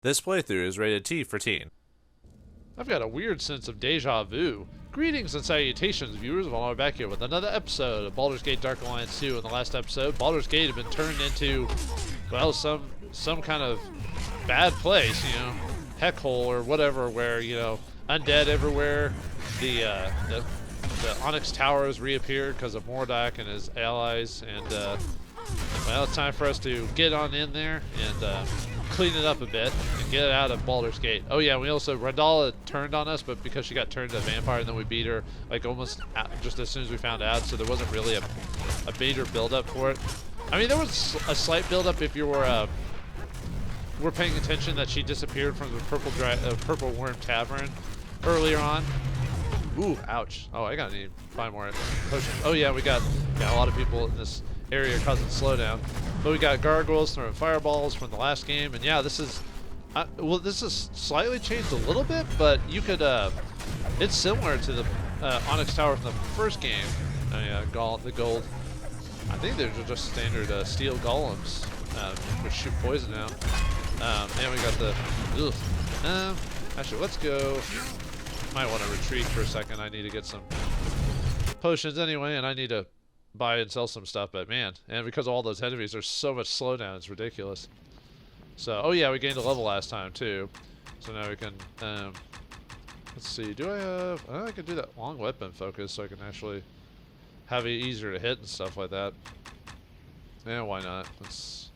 This playthrough is rated T for teen. I've got a weird sense of deja vu. Greetings and salutations, viewers. Well, I'm back here with another episode of Baldur's Gate Dark Alliance 2. In the last episode, Baldur's Gate had been turned into, well, some kind of bad place, you know, heck hole or whatever, where, you know, undead everywhere. The Onyx Towers reappeared because of Mordak and his allies, and well, it's time for us to get on in there and clean it up a bit and get it out of Baldur's Gate. Oh yeah, we also, Randall turned on us, but because she got turned to a vampire, and then we beat her like almost just as soon as we found out, so there wasn't really a major build-up for it. I mean, there was a slight build-up if you were paying attention that she disappeared from the Purple Worm Tavern earlier on. Ooh, ouch. Oh, I gotta need to find more potions. Oh yeah, we got a lot of people in this area causing slowdown. But we got gargoyles throwing fireballs from the last game, and yeah, this is well, this is slightly changed a little bit, but you could it's similar to the Onyx Tower from the first game. Oh yeah, the gold. I think they're just standard steel golems, which shoot poison out. And we got the. Actually, let's go. Might want to retreat for a second. I need to get some potions anyway, and I need to buy and sell some stuff, but man, and because of all those enemies, there's so much slowdown, it's ridiculous. So, oh yeah, we gained a level last time too. So now we can, let's see, do I have, I can do that long weapon focus so I can actually have it easier to hit and stuff like that. Yeah, why not?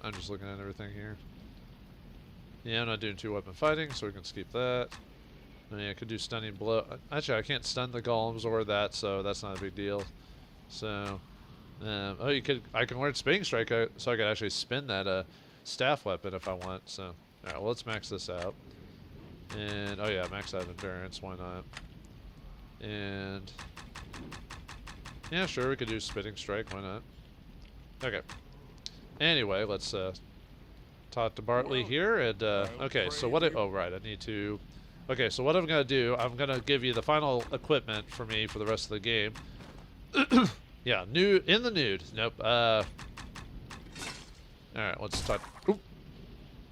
I'm just looking at everything here. Yeah, I'm not doing two weapon fighting, so we can skip that. I mean, I could do stunning blow. Actually, I can't stun the golems or that, so that's not a big deal. So, oh, I can learn spinning strike, so I could actually spin that staff weapon if I want. So, all right, well, let's max this out. And oh yeah, max out endurance. Why not? And yeah, sure, we could do spinning strike. Why not? Okay. Anyway, let's talk to Bartley here. And okay, so what? Oh right, I need to. Okay, so what I'm gonna do? I'm gonna give you the final equipment for me for the rest of the game. Yeah, nude in the nude. Nope. All right, let's talk. Oop.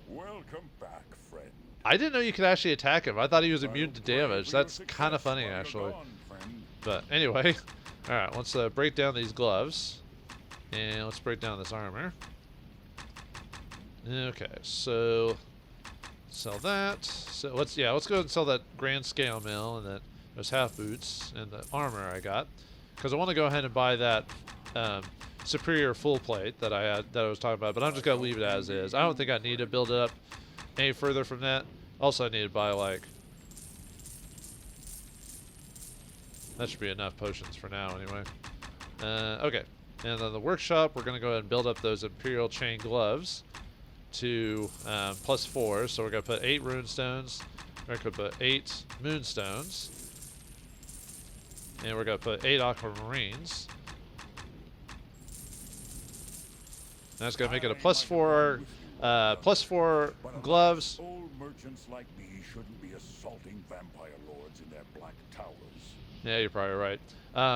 Welcome back, friend. I didn't know you could actually attack him. I thought he was immune to damage. That's kind of funny, actually. But anyway, all right, let's break down these gloves, and let's break down this armor. Okay, so sell that. So let's go ahead and sell that grand scale mill and that those half boots and the armor I got. Because I want to go ahead and buy that superior full plate that I was talking about, but I'm just gonna leave it as is. I don't think I need to build it up any further from that. Also, I need to buy like that should be enough potions for now, anyway. Okay, and then the workshop, we're gonna go ahead and build up those Imperial chain gloves to +4. So we're gonna put 8 rune stones. We're gonna put 8 moonstones. And we're going to put 8 aquamarines. That's going to make it a +4 gloves. Old merchants like me shouldn't be assaulting vampire lords in their black towers. Yeah, you're probably right.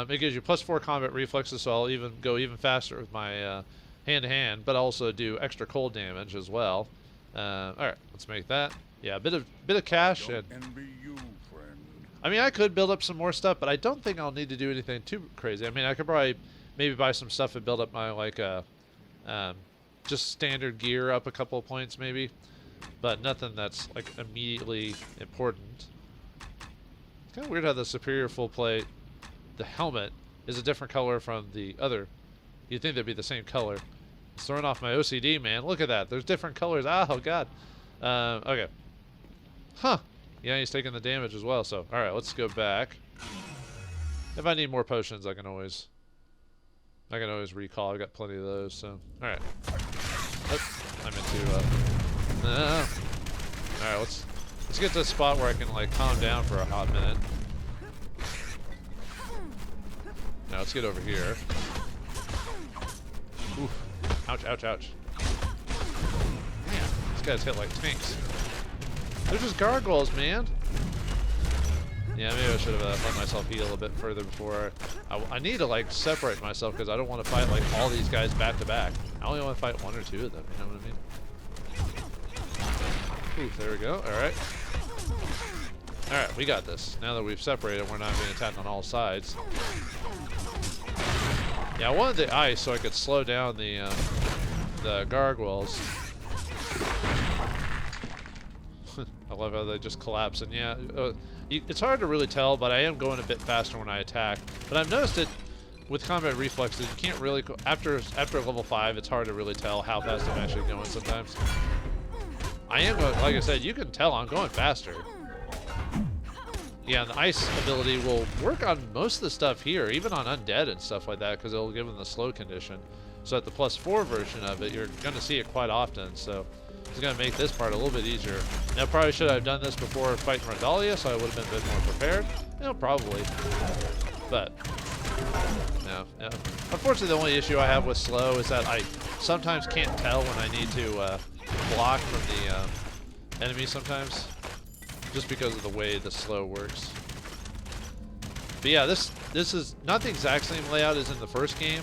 It gives you +4 combat reflexes, so I'll go even faster with my hand-to-hand, but also do extra cold damage as well. All right, let's make that. Yeah, a bit of cash. Don't envy you, friend. I mean, I could build up some more stuff, but I don't think I'll need to do anything too crazy. I mean, I could probably maybe buy some stuff and build up my, like, just standard gear up a couple of points maybe, but nothing that's, like, immediately important. It's kind of weird how the superior full plate, the helmet, is a different color from the other. You'd think they'd be the same color. It's throwing off my OCD, man. Look at that. There's different colors. Oh, God. Okay. Huh. Yeah, he's taking the damage as well, so alright, let's go back. If I need more potions, I can always recall. I've got plenty of those, so alright. I meant to alright, let's get to a spot where I can like calm down for a hot minute. Now let's get over here. Oof. Ouch, ouch, ouch. Man, these guys hit like tanks. They're just gargoyles, man. Yeah, maybe I should have let myself heal a bit further before. I need to like separate myself because I don't want to fight like all these guys back to back. I only want to fight 1 or 2 of them. You know what I mean? Oof, there we go. Alright. Alright, we got this. Now that we've separated, we're not being attacked on all sides. Yeah, I wanted the ice so I could slow down the gargoyles. I love how they just collapse. And yeah, it's hard to really tell, but I am going a bit faster when I attack. But I've noticed it with combat reflexes, you can't really go, after level 5, it's hard to really tell how fast I'm actually going sometimes. I am going, like I said, you can tell I'm going faster. Yeah, and the ice ability will work on most of the stuff here, even on undead and stuff like that, because it'll give them the slow condition. So at the +4 version of it, you're going to see it quite often, so it's going to make this part a little bit easier. Now, probably should I have done this before fighting Rendalia, so I would have been a bit more prepared. You know, probably. But no. Unfortunately, the only issue I have with slow is that I sometimes can't tell when I need to block from the enemy sometimes, just because of the way the slow works. But yeah, this is not the exact same layout as in the first game,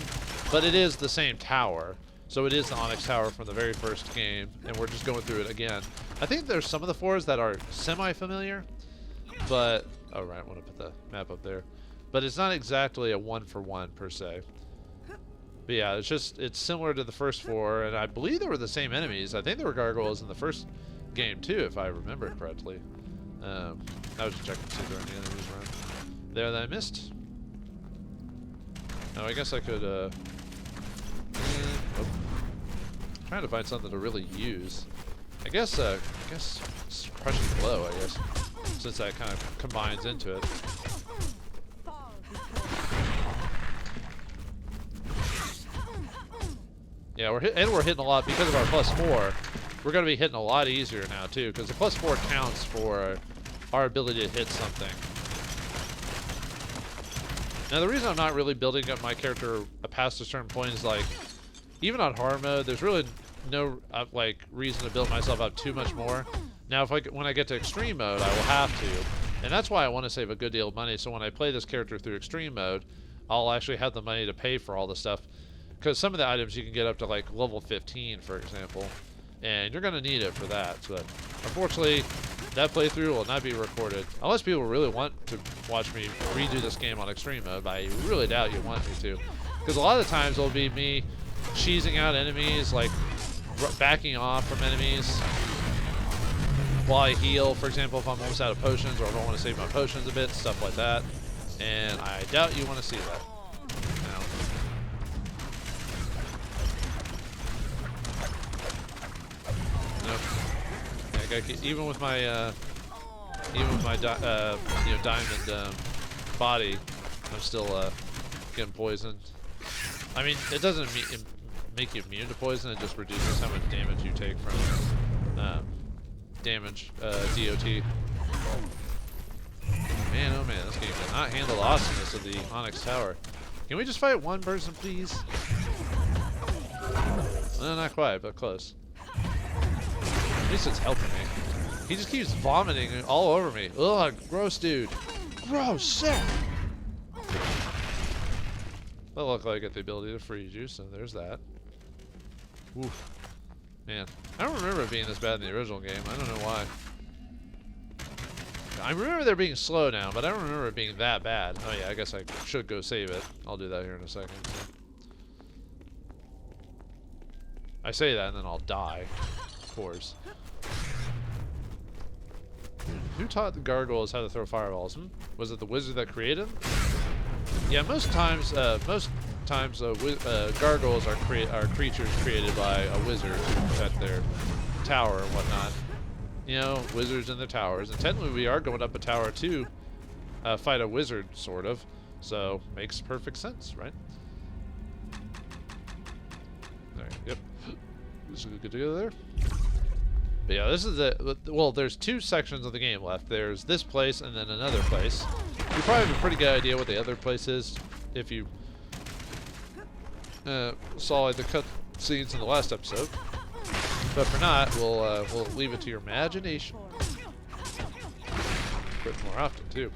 but it is the same tower. So it is the Onyx Tower from the very first game, and we're just going through it again. I think there's some of the floors that are semi-familiar, but oh right, I want to put the map up there. But it's not exactly a one-for-one per se. But yeah, it's similar to the first floor, and I believe they were the same enemies. I think there were gargoyles in the first game too, if I remember correctly. I was just checking to see if there are any enemies around there that I missed. Oh, I guess I could. Oh. Trying to find something to really use. I guess crushing blow. I guess since that kind of combines into it. Yeah, we're hitting a lot because of our +4. We're going to be hitting a lot easier now too, because the +4 counts for our ability to hit something. Now the reason I'm not really building up my character past a certain point is like, even on hard mode, there's really no like reason to build myself up too much more. Now when I get to extreme mode, I will have to, and that's why I want to save a good deal of money. So when I play this character through extreme mode, I'll actually have the money to pay for all the stuff. Because some of the items you can get up to like level 15, for example, and you're going to need it for that. But unfortunately, that playthrough will not be recorded. Unless people really want to watch me redo this game on extreme mode, but I really doubt you want me to. Because a lot of the times it'll be me cheesing out enemies, like backing off from enemies while I heal, for example, if I'm almost out of potions, or if I want to save my potions a bit, stuff like that. And I doubt you want to see that. Nope. Yeah, even with my diamond body, I'm still getting poisoned. I mean, it doesn't make you immune to poison. It just reduces how much damage you take from damage DOT. Man, oh man, this game cannot handle the awesomeness of the Onyx Tower. Can we just fight one person, please? Well, not quite, but close. At least it's helping me. He just keeps vomiting all over me. Ugh, gross dude. Gross, sick. That looked like I got the ability to freeze you, so there's that. Oof. Man, I don't remember it being this bad in the original game. I don't know why. I remember there being slow now, but I don't remember it being that bad. Oh yeah, I guess I should go save it. I'll do that here in a second. So. I say that and then I'll die. Of course. Who taught the gargoyles how to throw fireballs? Was it the wizard that created them? Yeah, most times gargoyles are creatures created by a wizard to protect their tower and whatnot. You know, wizards in their towers, and technically we are going up a tower to fight a wizard, sort of. So makes perfect sense, right? All right, yep. This is good to go there. But yeah, this is well, there's two sections of the game left. There's this place and then another place. You probably have a pretty good idea what the other place is if you saw like the cut scenes in the last episode. But for not, we'll leave it to your imagination. Quit more often too.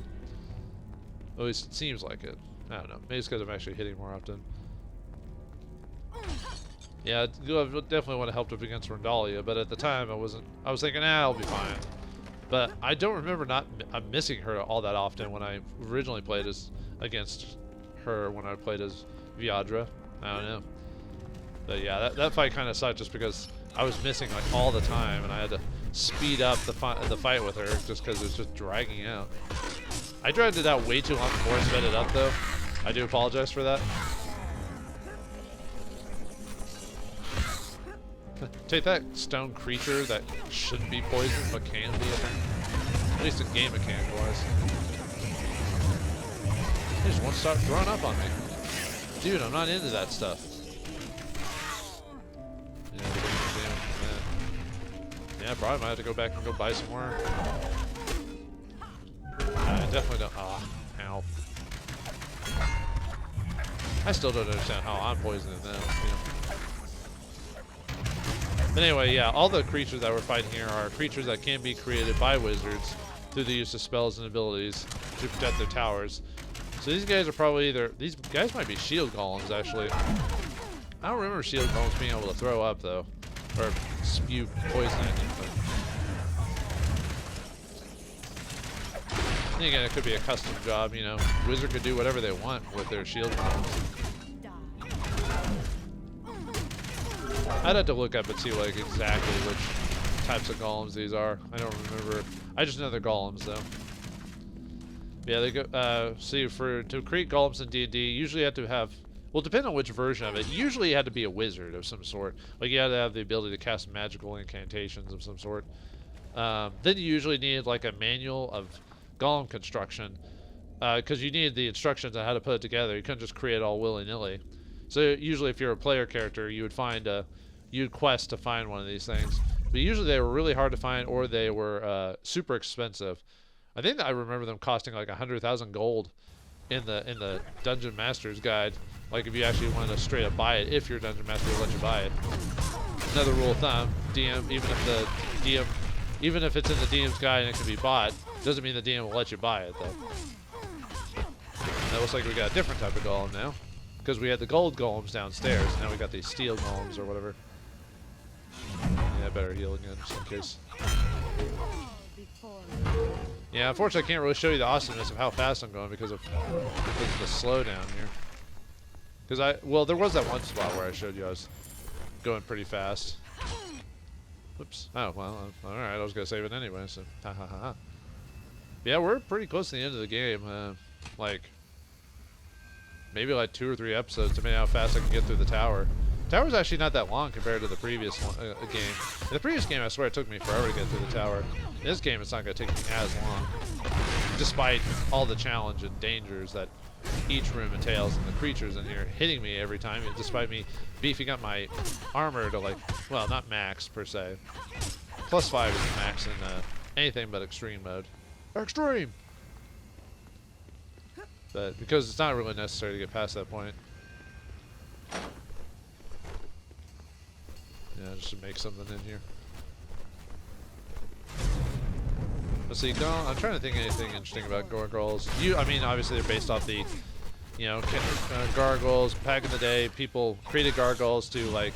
At least it seems like it. I don't know. Maybe it's because I'm actually hitting more often. Yeah, I definitely would have helped up against Rondalia, but at the time I wasn't. I was thinking, I'll be fine. But I don't remember I'm missing her all that often when I originally played as against her when I played as Viadra. I don't know. But yeah, that fight kind of sucked just because I was missing like all the time, and I had to speed up the fight with her just because it was just dragging out. I dragged it out way too long before I sped it up, though. I do apologize for that. Take that stone creature that shouldn't be poisoned but can be, I think. At least in game mechanic wise. They just won't stop throwing up on me. Dude, I'm not into that stuff. Yeah, probably might have to go back and go buy some more. I definitely don't. Ah, ow. I still don't understand how I'm poisoning them, you know. But anyway, yeah, all the creatures that we're fighting here are creatures that can be created by wizards through the use of spells and abilities to protect their towers. So these guys are probably these guys might be shield golems, actually. I don't remember shield golems being able to throw up, though. Or spew poison at you. And again, it could be a custom job, you know. Wizard could do whatever they want with their shield golems. I'd have to look up and see like exactly which types of golems these are. I don't remember. I just know they're golems though. Yeah, they go. See, to create golems in D&D, usually you have to have. Well, depending on which version of it. Usually you had to be a wizard of some sort. Like you had to have the ability to cast magical incantations of some sort. Then you usually needed like a manual of golem construction, because you needed the instructions on how to put it together. You couldn't just create it all willy-nilly. So usually, if you're a player character, you would find you'd quest to find one of these things. But usually they were really hard to find, or they were super expensive. I think that I remember them costing like 100,000 gold in the Dungeon Master's Guide. Like if you actually wanted to straight up buy it, if your Dungeon Master will let you buy it. Another rule of thumb: DM, even if it's in the DM's guide and it can be bought, doesn't mean the DM will let you buy it though. That looks like we got a different type of golem now. Because we had the gold golems downstairs, now we got these steel golems or whatever. Yeah, I better heal again just in case. Yeah, unfortunately I can't really show you the awesomeness of how fast I'm going because of the slowdown here. Because well, there was that one spot where I showed you I was going pretty fast. Whoops. Oh, well, alright, I was going to save it anyway, so ha ha ha ha. Yeah, we're pretty close to the end of the game. Like, maybe like 2 or 3 episodes, depending on how fast I can get through the tower. The tower's actually not that long compared to the previous one, game. In the previous game, I swear it took me forever to get through the tower. In this game, it's not going to take me as long, despite all the challenge and dangers that each room entails, and the creatures in here hitting me every time, despite me beefing up my armor to like, well, not max per se. +5 is max in anything but extreme mode. Extreme! But because it's not really necessary to get past that point. Yeah, just to make something in here. Let's see, I'm trying to think of anything interesting about gargoyles. I mean, obviously they're based off the, you know, gargoyles. Back in the day, people created gargoyles to like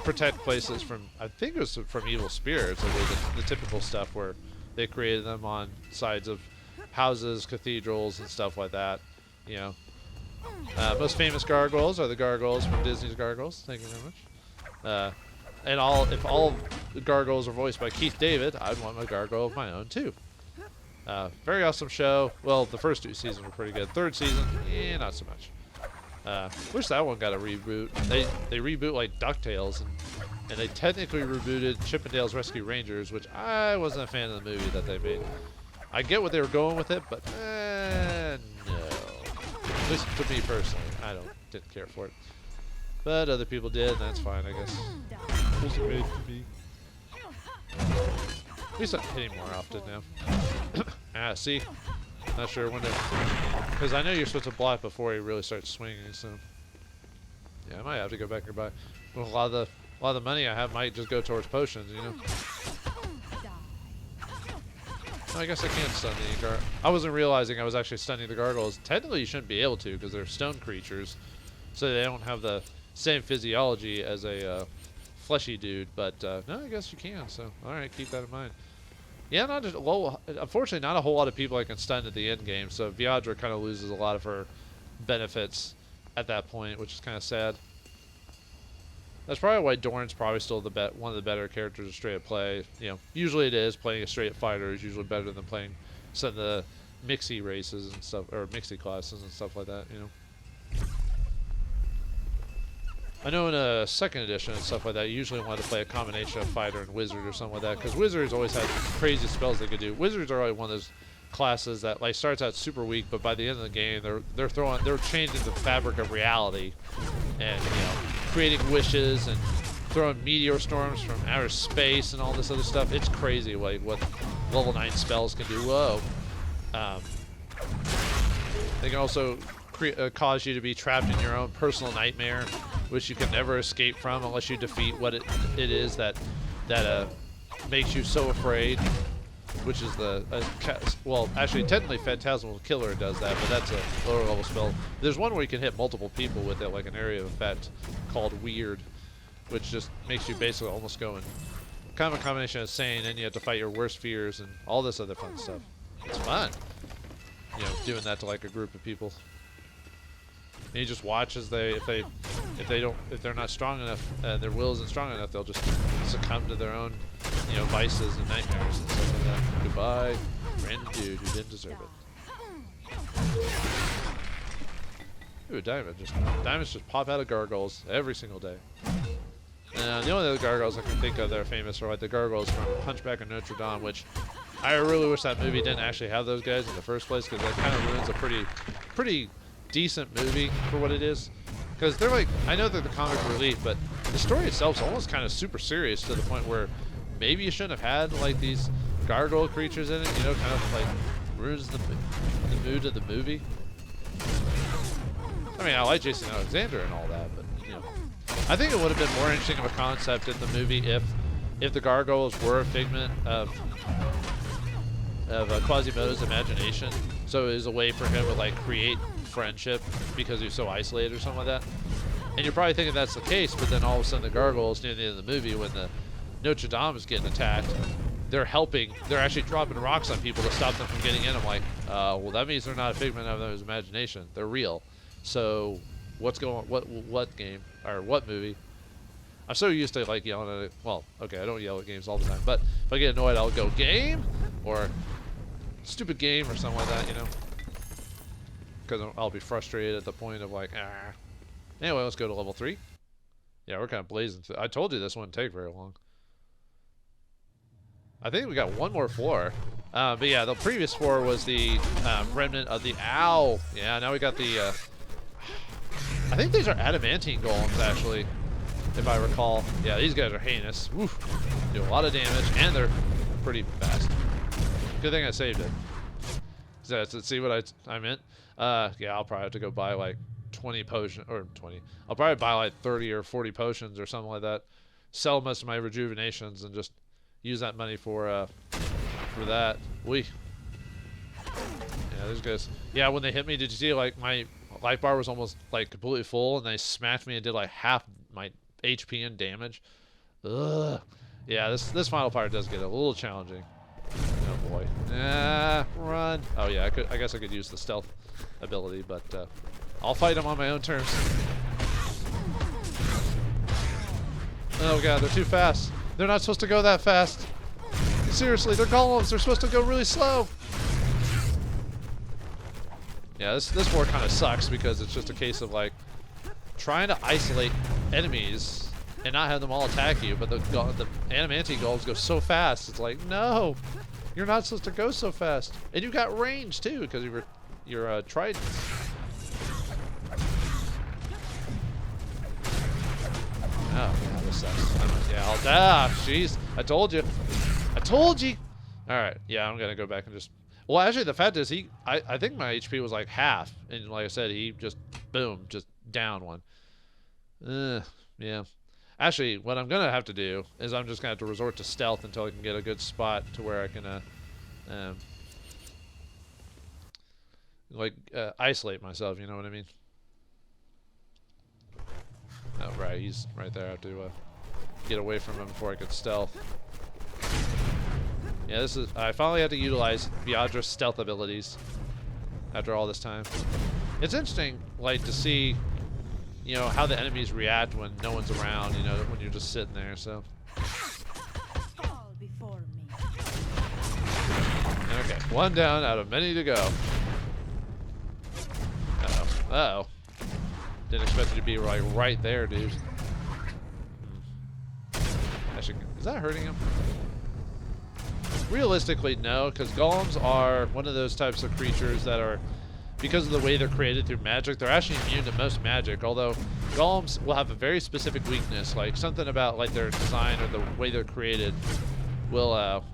protect places from, I think it was from evil spirits. Like the typical stuff where they created them on sides of houses, cathedrals, and stuff like that. You know, most famous gargoyles are the gargoyles from Disney's Gargoyles. Thank you very much. And if all the gargoyles are voiced by Keith David, I'd want my gargoyle of my own too. Very awesome show. Well, the first 2 seasons were pretty good. 3rd season, not so much. Wish that one got a reboot. They reboot like DuckTales, and they technically rebooted Chippendale's Rescue Rangers, which I wasn't a fan of the movie that they made. I get what they were going with it, but no. At least to me personally, I didn't care for it. But other people did, and that's fine, I guess. It was made for me. At least I'm hitting more often now. See? Not sure when to... Because I know you're supposed to block before he really starts swinging, so... Yeah, I might have to go back and buy... Well, a lot of the money I have might just go towards potions, you know? I guess I can't stun the gargoyles. I wasn't realizing I was actually stunning the gargoyles. Technically, you shouldn't be able to because they're stone creatures, so they don't have the same physiology as a fleshy dude, but no, I guess you can. So, all right, keep that in mind. Yeah, not just, well, unfortunately, not a whole lot of people I can stun at the end game. So Viadra kind of loses a lot of her benefits at that point, which is kind of sad. That's probably why Dorn's probably still one of the better characters to straight up play. You know, usually it is. Playing a straight fighter is usually better than playing some of the mixy races and stuff, or mixy classes and stuff like that. You know. I know in a second edition and stuff like that, you usually want to play a combination of fighter and wizard or something like that, because wizards always have crazy spells they could do. Wizards are always one of those classes that like starts out super weak, but by the end of the game, they're changing the fabric of reality, and you know, creating wishes and throwing meteor storms from outer space and all this other stuff. It's crazy like what level 9 spells can do. Whoa. They can also cause you to be trapped in your own personal nightmare, which you can never escape from unless you defeat what it is that makes you so afraid, which is well, actually technically Phantasmal Killer does that, but that's a lower level spell. There's one where you can hit multiple people with it, like an area of effect called Weird, which just makes you basically almost go in kind of a combination of sane, and you have to fight your worst fears and all this other fun stuff. It's fun, you know, doing that to like a group of people. And you just watch as if they're not strong enough, their will isn't strong enough, they'll just succumb to their own, you know, vices and nightmares and stuff like that. Goodbye, random dude who didn't deserve it. Ooh, diamonds just pop out of gargoyles every single day. The only other gargoyles I can think of that are famous are like the gargoyles from Hunchback of Notre Dame, which I really wish that movie didn't actually have those guys in the first place, because that kind of ruins a pretty decent movie for what it is. Because they're like, I know they're the comic relief, but the story itself is almost kind of super serious to the point where maybe you shouldn't have had like these gargoyle creatures in it, you know, kind of like ruins the mood of the movie. I mean, I like Jason Alexander and all that, but you know, I think it would have been more interesting of a concept in the movie if the gargoyles were a figment of Quasimodo's imagination. So it was a way for him to like create friendship because he was so isolated or something like that. And you're probably thinking that's the case, but then all of a sudden the gargoyles near the end of the movie, when the Notre Dame is getting attacked, they're actually dropping rocks on people to stop them from getting in. I'm like, well, that means they're not a figment of his imagination. They're real. So what's going on? What game or what movie? I'm so used to like yelling at it. Well, okay, I don't yell at games all the time, but if I get annoyed, I'll go game or stupid game or something like that, you know, because I'll be frustrated at the point of like, ah. Anyway, let's go to level 3. Yeah, we're kind of blazing through. I told you this wouldn't take very long. I think we got one more floor. But yeah, the previous floor was the remnant of the owl. Yeah, now we got the... I think these are adamantine golems, actually, if I recall. Yeah, these guys are heinous. Woof. Do a lot of damage, and they're pretty fast. Good thing I saved it. See what I meant? Yeah, I'll probably have to go buy like 20 potions, or 20. I'll probably buy like 30 or 40 potions or something like that. Sell most of my rejuvenations and just use that money for that. Yeah, those guys. Yeah, when they hit me, did you see like my life bar was almost like completely full, and they smashed me and did like half my HP and damage. Ugh. Yeah, this final part does get a little challenging. Oh boy. Run. Oh yeah, I guess I could use the stealth ability, but I'll fight them on my own terms. Oh god, they're too fast. They're not supposed to go that fast. Seriously, they're golems. They're supposed to go really slow. Yeah, this war kind of sucks because it's just a case of like trying to isolate enemies and not have them all attack you, but the adamantine golems go so fast. It's like, no, you're not supposed to go so fast. And you got range too because you're tridents. Oh, yeah, this sucks. Jeez. I told you. Alright, yeah, I'm gonna go back and just... Well, actually, the fact is, I think my HP was like half. And like I said, he just, boom, just down one. Yeah. Actually, what I'm gonna have to do is I'm just gonna have to resort to stealth until I can get a good spot to where I can, isolate myself, you know what I mean? Oh, right, he's right there. I have to get away from him before I can stealth. Yeah, this is. I finally had to utilize Viadra's stealth abilities after all this time. It's interesting, like, to see, you know, how the enemies react when no one's around. You know, when you're just sitting there. So. Okay, one down out of many to go. Uh-oh. Uh-oh. Didn't expect it to be like right there, dude. Is that hurting him? Realistically, no, because golems are one of those types of creatures that are, because of the way they're created through magic, they're actually immune to most magic, although golems will have a very specific weakness, like something about like their design or the way they're created will,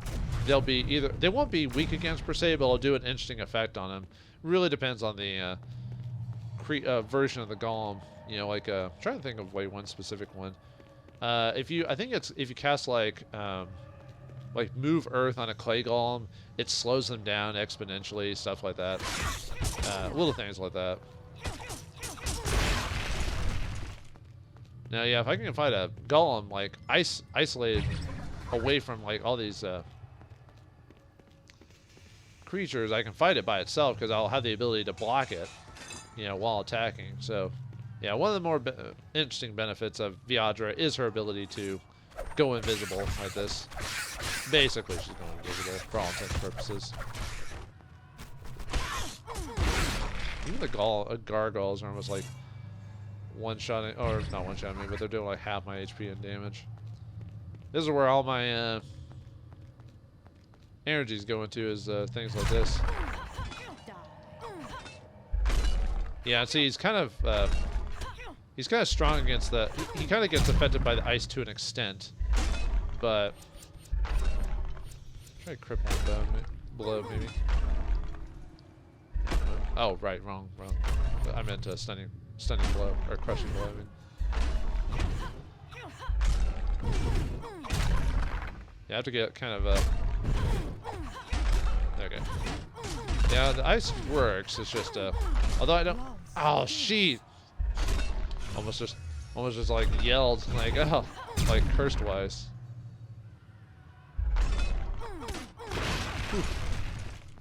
they'll be either, they won't be weak against per se, but it'll do an interesting effect on them. Really depends on the version of the golem. You know, like, I'm trying to think of like one specific one. I think it's if you cast like move earth on a clay golem, it slows them down exponentially, stuff like that. Little things like that. Now, yeah, if I can find a golem like isolated away from like all these creatures, I can fight it by itself because I'll have the ability to block it, you know, while attacking. So, yeah, one of the more interesting benefits of Viadra is her ability to go invisible like this. Basically, she's going invisible for all intents and purposes. Even the gargoyles are almost like one-shotting, or not one-shotting me, but they're doing like half my HP and damage. This is where all my energy's going to, is things like this. Yeah, see, he's kind of strong against the. He kind of gets affected by the ice to an extent, but try crippling blow maybe. Oh, right, wrong. I meant stunning blow or crushing blow. I mean. You have to get kind of okay. Yeah, the ice works. It's just although I don't. Oh, shit. Almost just like yelled, like, oh, like cursed wise. Whew.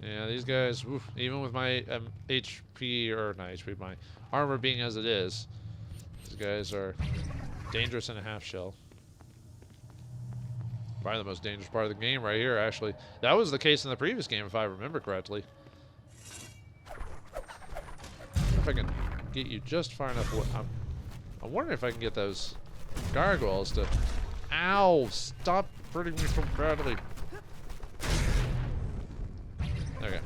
Yeah, these guys, oof, even with my HP, or not HP, my armor being as it is, these guys are dangerous in a half shell. Probably the most dangerous part of the game right here, actually. That was the case in the previous game, if I remember correctly. I wonder if I can get you just far enough. I'm wondering if I can get those gargoyles to... Ow! Stop hurting me so badly. Okay.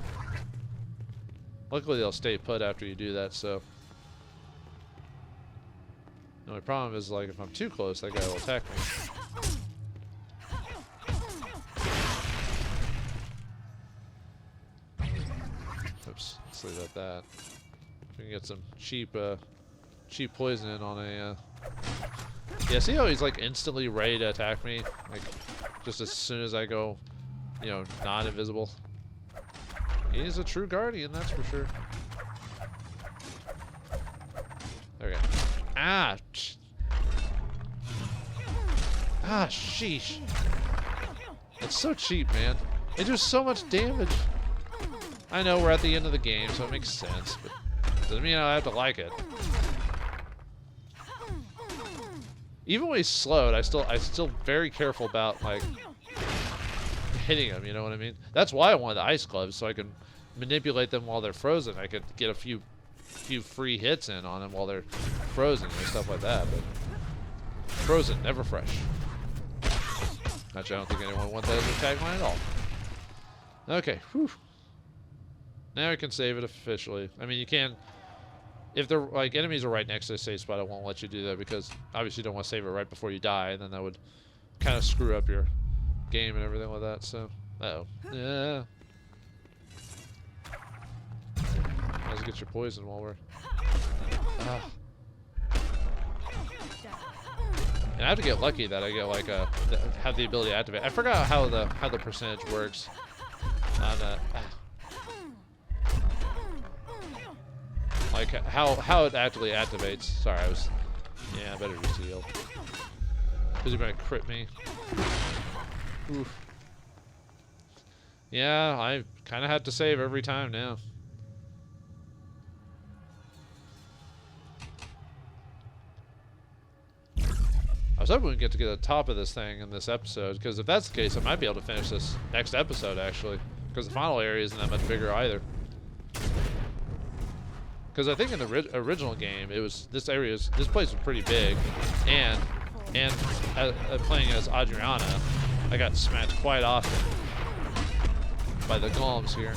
Luckily they'll stay put after you do that, so... The only problem is, like, if I'm too close, that guy will attack me. Oops, let's leave it at that. We can get some cheap poison in on a, Yeah, see how he's, like, instantly ready to attack me? Like, just as soon as I go, you know, not invisible. He's a true guardian, that's for sure. Okay. Ah! Ah, sheesh. It's so cheap, man. It does so much damage. I know we're at the end of the game, so it makes sense, but doesn't mean I have to like it. Even when he's slowed, I'm still very careful about, like, hitting him, you know what I mean? That's why I wanted the ice gloves, so I can manipulate them while they're frozen. I could get a few free hits in on them while they're frozen and stuff like that, but frozen, never fresh. Actually, I don't think anyone wants that as a tagline at all. Okay, whew. Now I can save it officially. I mean, you can, if they're, like, enemies are right next to the save spot, it won't let you do that because obviously you don't want to save it right before you die, and then that would kind of screw up your game and everything like that, so. Uh-oh. Yeah. Let's get your poison while we're... Ah. And I have to get lucky that I get, like, have the ability to activate. I forgot how the percentage works on like how it actually activates. Sorry, I was Yeah, I better just heal. Because he's gonna crit me. Oof. Yeah, I kind of have to save every time now. I was hoping we'd get to the top of this thing in this episode, because if that's the case, I might be able to finish this next episode, actually. Because the final area isn't that much bigger either. Because I think in the original game, it was this place was pretty big, and playing as Adriana, I got smacked quite often by the golems here.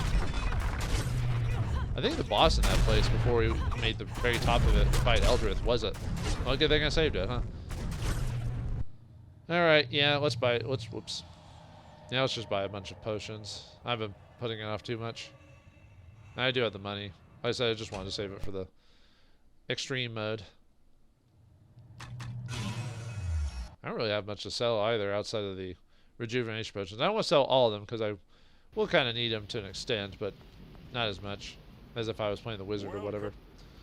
I think the boss in that place before we made the very top of it fight Eldrith was it. Well, good thing I saved it, huh? All right, yeah, whoops. Yeah, let's just buy a bunch of potions. I've been putting it off too much. I do have the money. Like I said, I just wanted to save it for the extreme mode. I don't really have much to sell either outside of the rejuvenation potions. I don't want to sell all of them because I will kind of need them to an extent, but not as much as if I was playing the wizard or whatever.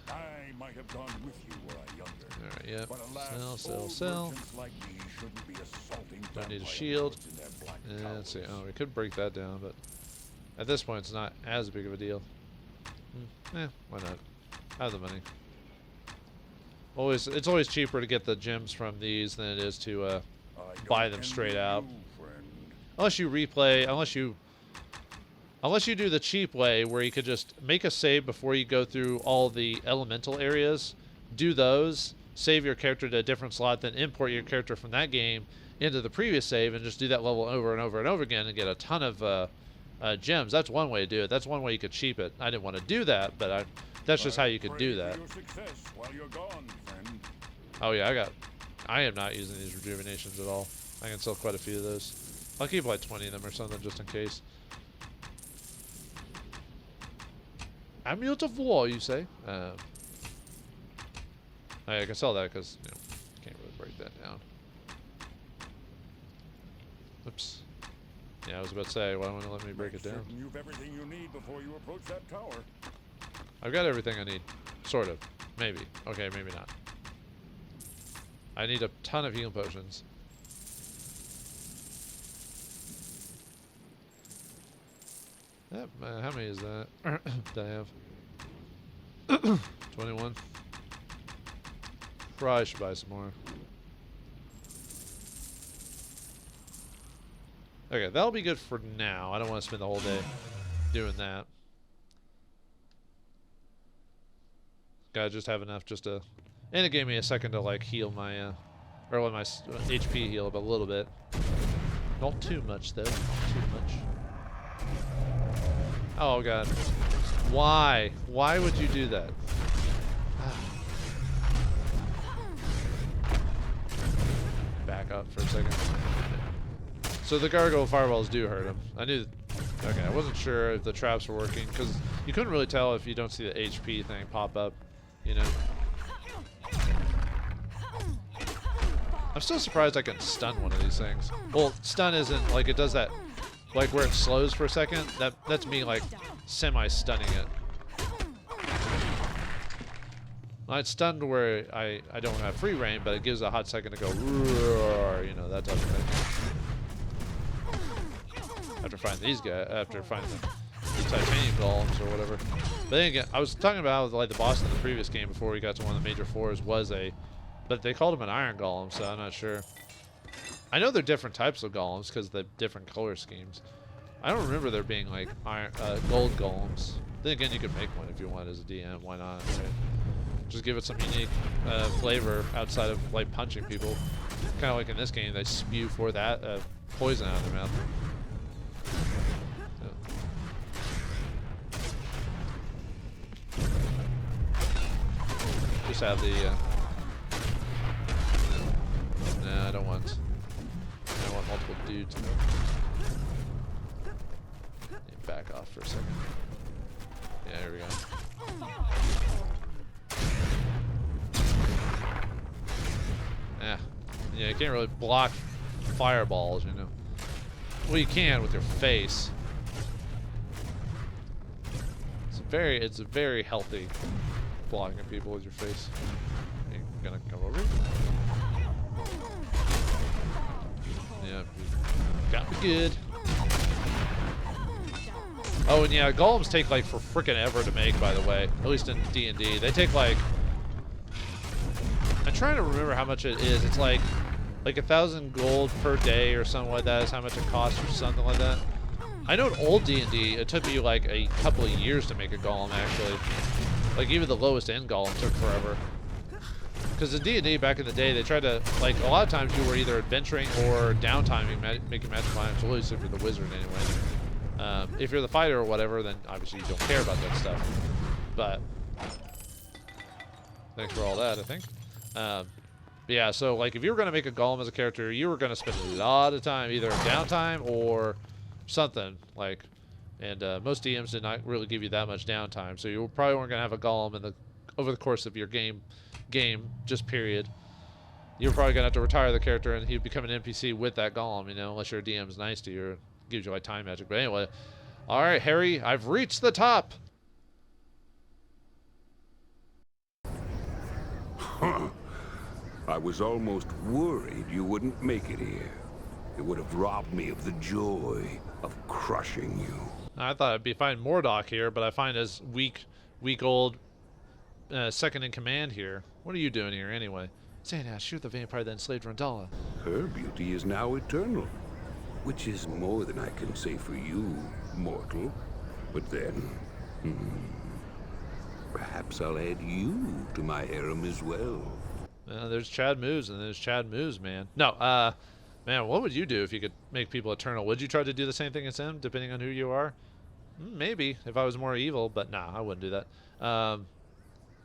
I might have gone with you were I younger. Alright, yep. But alas, Sell. old merchants like me shouldn't be assaulting Don't need a vampire shield. lords in their black Let's see. towers. Oh, we could break that down, but at this point, it's not as big of a deal. Why not? I have the money. It's always cheaper to get the gems from these than it is to I buy don't them envy straight out. you, friend. Unless you replay, unless you do the cheap way where you could just make a save before you go through all the elemental areas, do those, save your character to a different slot, then import your character from that game into the previous save and just do that level over and over and over again and get a ton of gems. That's one way to do it. That's one way you could cheap it. I didn't want to do that, but that's just how you could do that. Pray for your success while you're gone, friend. Oh yeah, I am not using these rejuvenations at all. I can sell quite a few of those. I'll keep like 20 of them or something just in case. Amulet of War, you say? I can sell that because, you know, can't really break that down. Oops. Yeah, I was about to say, why don't you let me break it down? Certain you've everything you need before you approach that tower. I've got everything I need. Sort of. Maybe. Okay, maybe not. I need a ton of healing potions. Yep, how many is that? Do I have? 21. Probably should buy some more. Okay, that'll be good for now. I don't want to spend the whole day doing that. Gotta just have enough just to... And it gave me a second to, like, heal my, or let my HP heal up a little bit. Not too much, though. Not too much. Oh, God. Why? Why would you do that? Back up for a second. So the gargoyle fireballs do hurt him. I knew... Okay, I wasn't sure if the traps were working, because you couldn't really tell if you don't see the HP thing pop up, you know? I'm still surprised I can stun one of these things. Well, stun isn't, like, it does that, like, where it slows for a second. That's me, like, semi-stunning it. Well, it's stunned where I don't have free reign, but it gives a hot second to go, roar, you know, that type of thing. After finding these guys, after finding the titanium golems or whatever. But then again, I was talking about, like, the boss in the previous game before we got to one of the major fours was but they called him an iron golem, so I'm not sure. I know they're different types of golems because of the different color schemes. I don't remember there being, like, gold golems. Then again, you could make one if you want as a DM. Why not? Right? Just give it some unique flavor outside of, like, punching people. Kind of like in this game, they spew for that poison out of their mouth. Just have the... Nah, I don't want multiple dudes. Back off for a second. Yeah, here we go. Yeah, you can't really block fireballs, you know. Well, you can with your face. It's very healthy blocking people with your face. gonna come over here. Yeah, got me good. Oh, and yeah, golems take like for frickin' ever to make, by the way. At least in D&D. They take like... I'm trying to remember how much it is. It's like 1,000 gold per day or something like that is how much it costs or something like that. I know in old D&D, it took me like a couple of years to make a golem, actually. Like, even the lowest end golem took forever. Because in D&D back in the day, they tried to, like, a lot of times you were either adventuring or downtiming, making magic items, at least if you're the wizard anyway. If you're the fighter or whatever, then obviously you don't care about that stuff. But, thanks for all that, I think. Yeah, so, like, if you were going to make a golem as a character, you were going to spend a lot of time, either downtime or something, like, and most DMs did not really give you that much downtime, so you probably weren't going to have a golem in the over the course of your game, just period. You're probably going to have to retire the character and he'd become an NPC with that golem, you know, unless your DM's nice to you or gives you, like, time magic. But anyway, alright, Harry, I've reached the top! Huh. I was almost worried you wouldn't make it here. It would have robbed me of the joy of crushing you. I thought I'd be finding Mordok here, but I find his weak-old second in command here. What are you doing here, anyway? Xanash, you're the vampire that enslaved Rondalla. Her beauty is now eternal, which is more than I can say for you, mortal. But then, perhaps I'll add you to my harem as well. There's Chad Moves, and there's Chad Moves, man. No, man, what would you do if you could make people eternal? Would you try to do the same thing as him, depending on who you are? Maybe, if I was more evil, but nah, I wouldn't do that.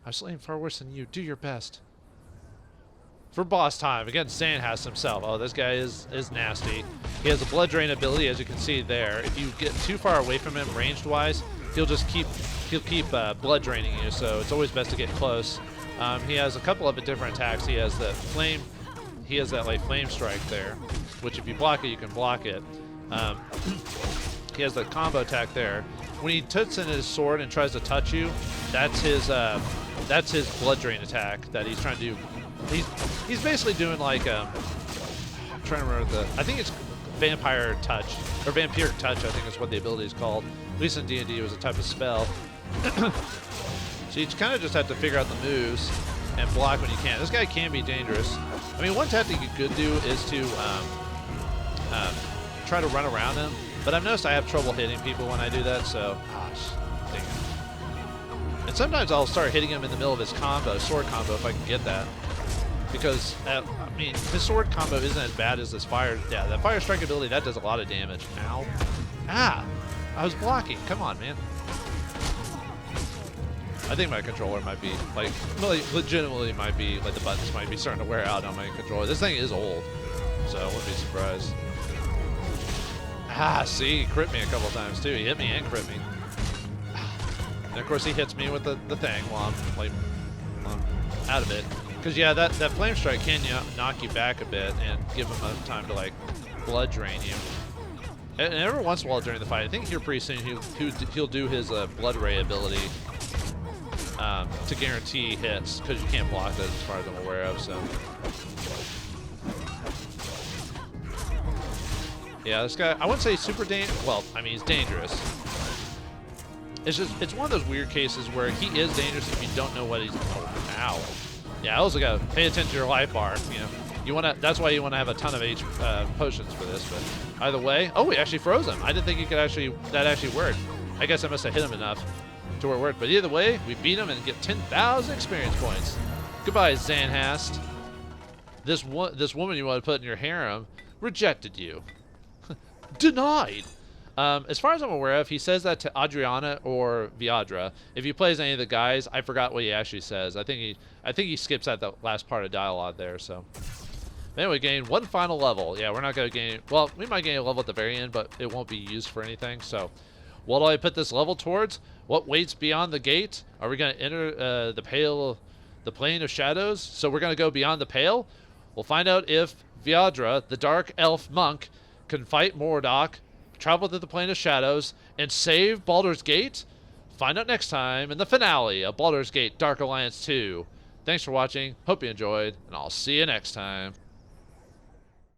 I've slain far worse than you. Do your best. For boss time, against Xanhast himself. Oh, this guy is nasty. He has a blood drain ability, as you can see there. If you get too far away from him, ranged-wise, he'll keep blood draining you, so it's always best to get close. He has a couple of different attacks. He has that flame... He has that, like, flame strike there, which if you block it, you can block it. He has the combo attack there. When he puts in his sword and tries to touch you, that's his blood drain attack that he's trying to do. He's basically doing like I'm trying to remember I think it's vampire touch or vampiric touch. I think is what the ability is called. At least in D&D, it was a type of spell. So you kind of just have to figure out the moves and block when you can. This guy can be dangerous. I mean, one tactic you could do is to try to run around him, but I've noticed I have trouble hitting people when I do that, so, gosh, dang it. And sometimes I'll start hitting him in the middle of his sword combo, if I can get that. Because, I mean, his sword combo isn't as bad as this fire. Yeah, that fire strike ability, that does a lot of damage. Ow. Ah! I was blocking. Come on, man. I think my controller might be, like, legitimately might be, like, the buttons might be starting to wear out on my controller. This thing is old, so I wouldn't be surprised. Ah, see, he crit me a couple times, too. He hit me and crit me. And, of course, he hits me with the thing while I'm, like, out of it. Because, yeah, that flame strike can knock you back a bit and give him enough time to, like, blood drain you. And every once in a while during the fight, I think here pretty soon he'll do his blood ray ability to guarantee hits, because you can't block that as far as I'm aware of, so. Yeah, this guy, I wouldn't say super dangerous. Well, I mean, he's dangerous. It's one of those weird cases where he is dangerous if you don't know what he's. Oh, ow. Yeah, I also gotta pay attention to your life bar. You know, you wanna. That's why you wanna have a ton of potions for this. But either way, oh, we actually froze him. I didn't think you could that actually worked. I guess I must have hit him enough to where it worked. But either way, we beat him and get 10,000 experience points. Goodbye, Xanhast. This woman you want to put in your harem rejected you. Denied. As far as I'm aware of, he says that to Adriana or Viadra. If he plays any of the guys, I forgot what he actually says. I think he skips at the last part of dialogue there. So then we gain one final level. Yeah, we're not gonna gain. Well, we might gain a level at the very end, but it won't be used for anything. So, what do I put this level towards? What waits beyond the gate? Are we gonna enter the plane of shadows? So we're gonna go beyond the pale. We'll find out if Viadra, the dark elf monk, can fight Mordok, travel to the plane of shadows, and save Baldur's Gate? Find out next time in the finale of Baldur's Gate Dark Alliance 2. Thanks for watching. Hope you enjoyed, and I'll see you next time.